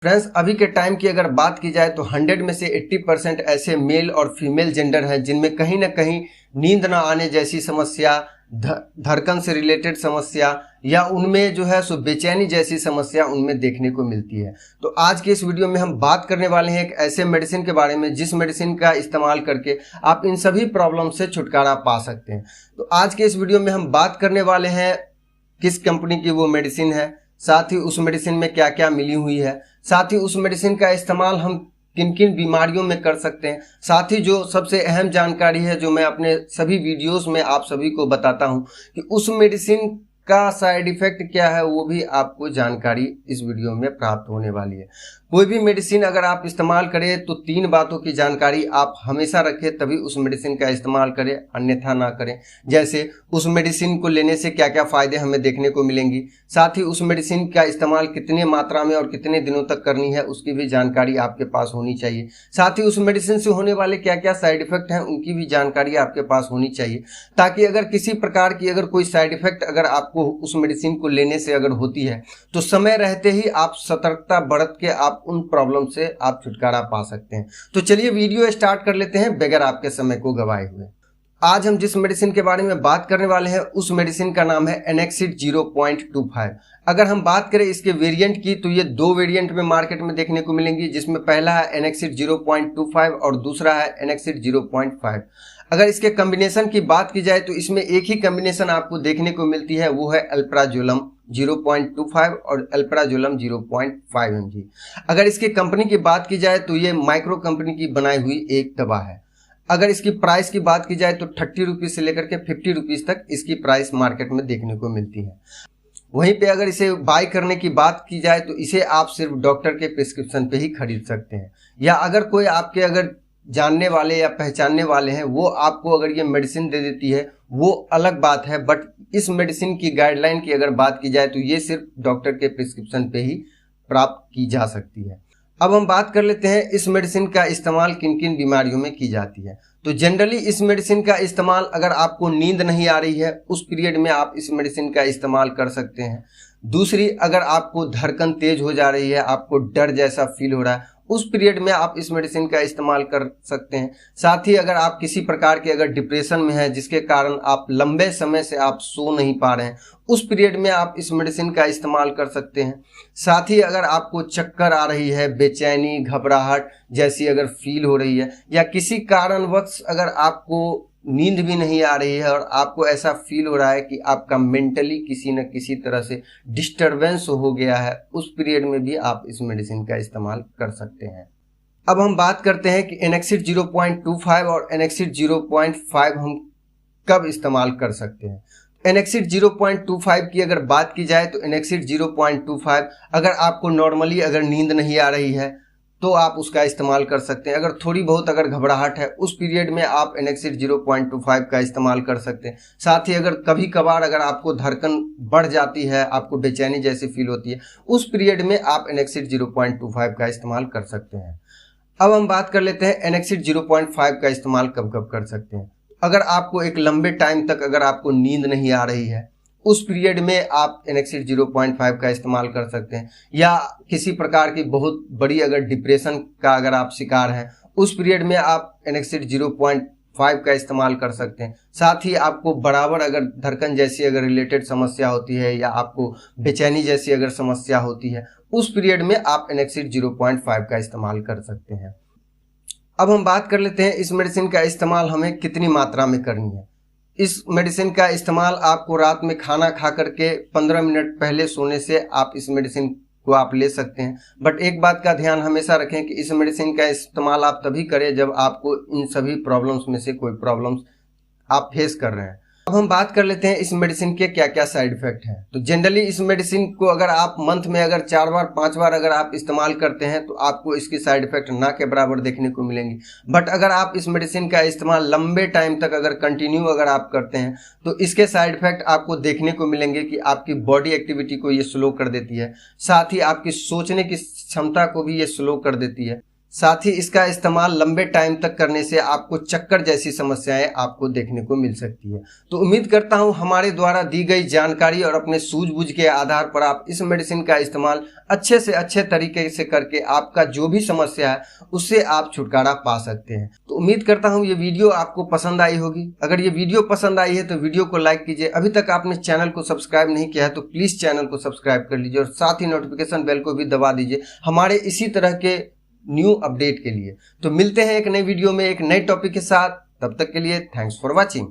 Friends, अभी के time की अगर बात की जाए तो 100 में से 80% ऐसे मेल और फीमेल जेंडर हैं जिनमें कहीं ना कहीं नींद ना आने जैसी समस्या, धड़कन से रिलेटेड समस्या या उनमें जो है सो बेचैनी जैसी समस्या उनमें देखने को मिलती है। तो आज के इस वीडियो में हम बात करने वाले हैं एक ऐसे मेडिसिन के बारे में जिस मेडिसिन का इस्तेमाल करके आप इन सभी प्रॉब्लम से छुटकारा पा सकते हैं। तो आज के इस वीडियो में हम बात करने वाले हैं किस कंपनी की वो मेडिसिन है, साथ ही उस मेडिसिन में क्या क्या मिली हुई है, साथ ही उस मेडिसिन का इस्तेमाल हम किन किन बीमारियों में कर सकते हैं, साथ ही जो सबसे अहम जानकारी है जो मैं अपने सभी वीडियोस में आप सभी को बताता हूं कि उस मेडिसिन का साइड इफेक्ट क्या है, वो भी आपको जानकारी इस वीडियो में प्राप्त होने वाली है। कोई भी मेडिसिन अगर आप इस्तेमाल करें तो 3 बातों की जानकारी आप हमेशा रखें, तभी उस मेडिसिन का इस्तेमाल करें, अन्यथा ना करें। जैसे उस मेडिसिन को लेने से क्या क्या फायदे हमें देखने को मिलेंगी, साथ ही उस मेडिसिन का इस्तेमाल कितने मात्रा में और कितने दिनों तक करनी है उसकी भी जानकारी आपके पास होनी चाहिए। साथ ही उस मेडिसिन से होने वाले क्या क्या साइड इफेक्ट हैं उनकी भी जानकारी आपके पास होनी चाहिए, ताकि अगर किसी प्रकार की अगर कोई साइड इफेक्ट अगर आपको उस मेडिसिन को लेने से अगर होती है तो समय रहते ही आप सतर्कता बरत के आप उन प्रॉब्लम से आप छुटकारा पा सकते हैं। तो चलिए वीडियो स्टार्ट कर लेते हैं बगैर आपके समय को गवाए हुए। आज हम जिस मेडिसिन के बारे में बात करने वाले हैं उस मेडिसिन का नाम है एनेक्सिड 0.25। अगर हम बात करें इसके वेरिएंट की तो ये 2 वेरिएंट में मार्केट में देखने को मिलेंगी, जिसमें पहला है एनेक्सिड 0.25 और दूसरा है एनेक्सिड 0.5। अगर इसके कॉम्बिनेशन की बात की जाए तो इसमें एक ही कॉम्बिनेशन आपको देखने को मिलती है, वो है अल्प्राजोलम 0.25 और अल्प्राजोलम 0.5 mg। अगर इसकी कंपनी की बात की जाए तो ये माइक्रो कंपनी की बनाई हुई एक दवा है। अगर इसकी प्राइस की बात की जाए तो 30 रुपीज से लेकर के 50 रुपीज तक इसकी प्राइस मार्केट में देखने को मिलती है। वहीं पे अगर इसे बाय करने की बात की जाए तो इसे आप सिर्फ डॉक्टर के प्रिस्क्रिप्शन पे ही खरीद सकते हैं, या अगर कोई आपके अगर जानने वाले या पहचानने वाले हैं वो आपको अगर ये मेडिसिन दे देती है वो अलग बात है। बट इस मेडिसिन की गाइडलाइन की अगर बात की जाए तो ये सिर्फ डॉक्टर के प्रिस्क्रिप्शन पे ही प्राप्त की जा सकती है। अब हम बात कर लेते हैं इस मेडिसिन का इस्तेमाल किन किन बीमारियों में की जाती है। तो जनरली इस मेडिसिन का इस्तेमाल अगर आपको नींद नहीं आ रही है उस पीरियड में आप इस मेडिसिन का इस्तेमाल कर सकते हैं। दूसरी, अगर आपको धड़कन तेज हो जा रही है, आपको डर जैसा फील हो रहा है, उस पीरियड में आप इस मेडिसिन का इस्तेमाल कर सकते हैं। साथ ही अगर आप किसी प्रकार के अगर डिप्रेशन में हैं जिसके कारण आप लंबे समय से आप सो नहीं पा रहे हैं, उस पीरियड में आप इस मेडिसिन का इस्तेमाल कर सकते हैं। साथ ही अगर आपको चक्कर आ रही है, बेचैनी, घबराहट जैसी अगर फील हो रही है, या किसी कारणवश अगर आपको नींद भी नहीं आ रही है और आपको ऐसा फील हो रहा है कि आपका मेंटली किसी न किसी तरह से डिस्टरबेंस हो गया है, उस पीरियड में भी आप इस मेडिसिन का इस्तेमाल कर सकते हैं। अब हम बात करते हैं कि एनेक्सिड 0.25 और एनेक्सिड 0.5 हम कब इस्तेमाल कर सकते हैं। एनेक्सिड 0.25 की अगर बात की जाए तो एनेक्सिड 0.25 अगर आपको नॉर्मली अगर नींद नहीं आ रही है तो आप उसका इस्तेमाल कर सकते हैं। अगर थोड़ी बहुत अगर घबराहट है उस पीरियड में आप एनेक्सिड 0.25 का इस्तेमाल कर सकते हैं। साथ ही अगर कभी कभार अगर आपको धड़कन बढ़ जाती है, आपको बेचैनी जैसी फील होती है, उस पीरियड में आप एनेक्सिड 0.25 का इस्तेमाल कर सकते हैं। अब हम बात कर लेते हैं एनेक्सिड 0.5 का इस्तेमाल कब कब कर सकते हैं। अगर आपको एक लंबे टाइम तक अगर आपको नींद नहीं आ रही है उस पीरियड में आप एनेक्सिड 0.5 का इस्तेमाल कर सकते हैं, या किसी प्रकार की बहुत बड़ी अगर डिप्रेशन का अगर आप शिकार हैं उस पीरियड में आप एनेक्सिड 0.5 का इस्तेमाल कर सकते हैं। साथ ही आपको बराबर अगर धड़कन जैसी अगर रिलेटेड समस्या होती है या आपको बेचैनी जैसी अगर समस्या होती है उस पीरियड में आप एनेक्सिड 0.5 का इस्तेमाल कर सकते हैं। अब हम बात कर लेते हैं इस मेडिसिन का इस्तेमाल हमें कितनी मात्रा में करनी है। इस मेडिसिन का इस्तेमाल आपको रात में खाना खा करके 15 मिनट पहले सोने से आप इस मेडिसिन को आप ले सकते हैं। बट एक बात का ध्यान हमेशा रखें कि इस मेडिसिन का इस्तेमाल आप तभी करें जब आपको इन सभी प्रॉब्लम्स में से कोई प्रॉब्लम्स आप फेस कर रहे हैं। अब हम बात कर लेते हैं इस मेडिसिन के क्या क्या साइड इफेक्ट हैं। तो जनरली इस मेडिसिन को अगर आप मंथ में अगर 4 बार 5 बार अगर आप इस्तेमाल करते हैं तो आपको इसकी साइड इफेक्ट ना के बराबर देखने को मिलेंगी। बट अगर आप इस मेडिसिन का इस्तेमाल लंबे टाइम तक अगर कंटिन्यू अगर आप करते हैं तो इसके साइड इफेक्ट आपको देखने को मिलेंगे कि आपकी बॉडी एक्टिविटी को ये स्लो कर देती है, साथ ही आपकी सोचने की क्षमता को भी ये स्लो कर देती है। साथ ही इसका इस्तेमाल लंबे टाइम तक करने से आपको चक्कर जैसी समस्याएं आपको देखने को मिल सकती है। तो उम्मीद करता हूं हमारे द्वारा दी गई जानकारी और अपने सूझबूझ के आधार पर आप इस मेडिसिन का इस्तेमाल अच्छे से अच्छे तरीके से करके आपका जो भी समस्या है उससे आप छुटकारा पा सकते हैं। तो उम्मीद करता हूं ये वीडियो आपको पसंद आई होगी। अगर ये वीडियो पसंद आई है तो वीडियो को लाइक कीजिए। अभी तक आपने चैनल को सब्सक्राइब नहीं किया है तो प्लीज चैनल को सब्सक्राइब कर लीजिए और साथ ही नोटिफिकेशन बेल को भी दबा दीजिए हमारे इसी तरह के न्यू अपडेट के लिए। तो मिलते हैं एक नई वीडियो में एक नए टॉपिक के साथ। तब तक के लिए थैंक्स फॉर वॉचिंग।